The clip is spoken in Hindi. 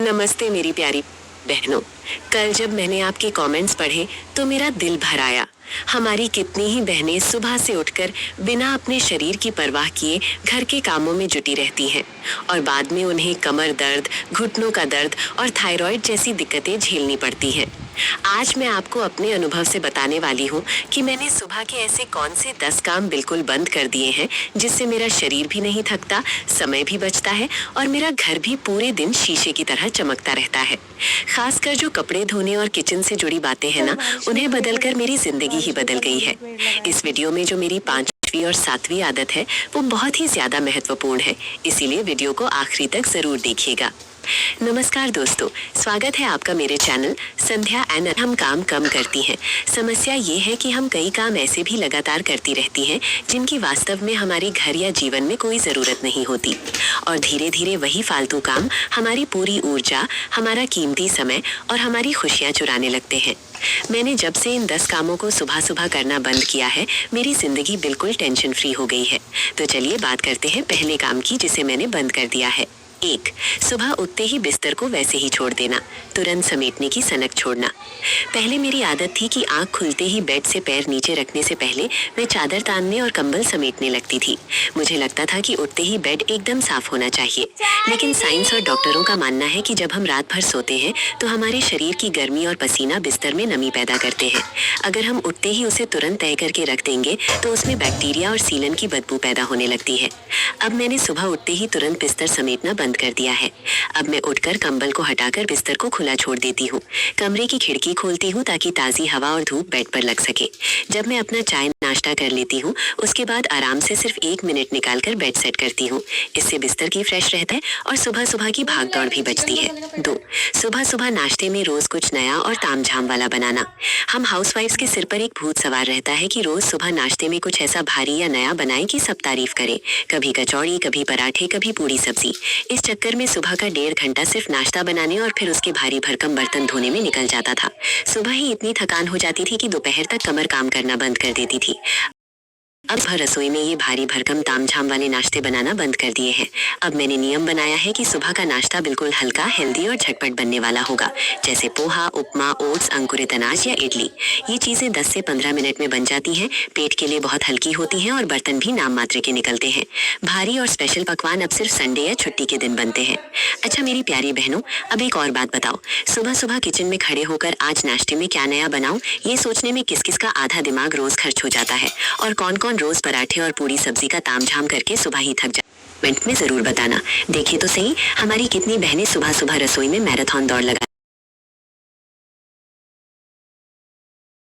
नमस्ते मेरी प्यारी बहनों। कल जब मैंने आपके कमेंट्स पढ़े तो मेरा दिल भर आया। हमारी कितनी ही बहनें सुबह से उठकर बिना अपने शरीर की परवाह किए घर के कामों में जुटी रहती हैं और बाद में उन्हें कमर दर्द, घुटनों का दर्द और थायराइड जैसी दिक्कतें झेलनी पड़ती हैं। आज मैं आपको अपने अनुभव से बताने वाली हूँ कि मैंने सुबह के ऐसे कौन से 10 काम बिल्कुल बंद कर दिए हैं जिससे मेरा शरीर भी नहीं थकता, समय भी बचता है और मेरा घर भी पूरे दिन शीशे की तरह चमकता रहता है। खासकर जो कपड़े धोने और किचन से जुड़ी बातें हैं ना, उन्हें बदलकर मेरी जिंदगी ही बदल गई है। इस वीडियो में जो मेरी 5वीं और 7वीं आदत है वो बहुत ही ज्यादा महत्वपूर्ण है, इसीलिए वीडियो को आखिरी तक जरूर देखिएगा। नमस्कार दोस्तों, स्वागत है आपका मेरे चैनल संध्या एंड। हम काम कम करती हैं। समस्या ये है कि हम कई काम ऐसे भी लगातार करती रहती हैं जिनकी वास्तव में हमारे घर या जीवन में कोई ज़रूरत नहीं होती और धीरे धीरे वही फालतू काम हमारी पूरी ऊर्जा, हमारा कीमती समय और हमारी खुशियाँ चुराने लगते हैं। मैंने जब से इन 10 कामों को सुबह सुबह करना बंद किया है, मेरी जिंदगी बिल्कुल टेंशन फ्री हो गई है। तो चलिए बात करते हैं पहले काम की जिसे मैंने बंद कर दिया है। 1. सुबह उठते ही बिस्तर को वैसे ही छोड़ देना, तुरंत समेटने की सनक छोड़ना। पहले मेरी आदत थी कि आंख खुलते ही बेड से पैर नीचे रखने से पहले मैं चादर तानने और कंबल समेटने लगती थी। मुझे लगता था कि उठते ही बेड एकदम साफ होना चाहिए, लेकिन साइंस और डॉक्टरों का मानना है कि जब हम रात भर सोते हैं तो हमारे शरीर की गर्मी और पसीना बिस्तर में नमी पैदा करते हैं। अगर हम उठते ही उसे तुरंत तय करके रख देंगे तो उसमें बैक्टीरिया और सीलन की बदबू पैदा होने लगती है। अब मैंने सुबह उठते ही तुरंत बिस्तर समेटना बंद कर दिया है। अब मैं उठकर कंबल को हटाकर बिस्तर को खुला छोड़ देती हूँ। कमरे की खिड़की खोलती हूँ ताकि ताज़ी हवा और धूप बेड पर लग सके। जब मैं अपना चाय नाश्ता कर लेती हूँ उसके बाद आराम से सिर्फ 1 मिनट निकालकर बेड सेट करती हूँ। इससे बिस्तर की फ्रेश रहता है और सुबह सुबह की भाग दौड़ भी बचती है। 2. सुबह सुबह नाश्ते में रोज कुछ नया और तामझाम वाला बनाना। हम हाउसवाइफ्स के सिर पर एक भूत सवार रहता है कि रोज सुबह नाश्ते में कुछ ऐसा भारी या नया बनाएं कि सब तारीफ करें। कभी कचौड़ी, कभी पराठे, कभी पूरी सब्जी। इस चक्कर में सुबह का 1.5 घंटा सिर्फ नाश्ता बनाने और फिर उसके भारी भरकम बर्तन धोने में निकल जाता था। सुबह ही इतनी थकान हो जाती थी कि दोपहर तक कमर काम करना बंद कर देती थी। अब हर रसोई में ये भारी भरकम तामझाम वाले नाश्ते बनाना बंद कर दिए हैं। अब मैंने नियम बनाया है कि सुबह का नाश्ता बिल्कुल हल्का, हेल्दी और झटपट बनने वाला होगा, जैसे पोहा, उपमा, ओट्स, अंकुरित अनाज या इडली। ये चीजें 10 से 15 मिनट में बन जाती हैं, पेट के लिए बहुत हल्की होती हैं और बर्तन भी नाम मात्र के निकलते हैं। भारी और स्पेशल पकवान अब सिर्फ संडे या छुट्टी के दिन बनते हैं। अच्छा मेरी प्यारी बहनों, अब एक और बात बताओ, सुबह सुबह किचन में खड़े होकर आज नाश्ते में क्या नया बनाऊं, ये सोचने में किस किस का आधा दिमाग रोज खर्च हो जाता है और कौन कौन रोज पराठे और पूरी सब्जी का तामझाम करके सुबह ही थक जाए। कमेंट में जरूर बताना। देखिए तो सही, हमारी कितनी बहनें सुबह सुबह रसोई में मैराथन दौड़ लगा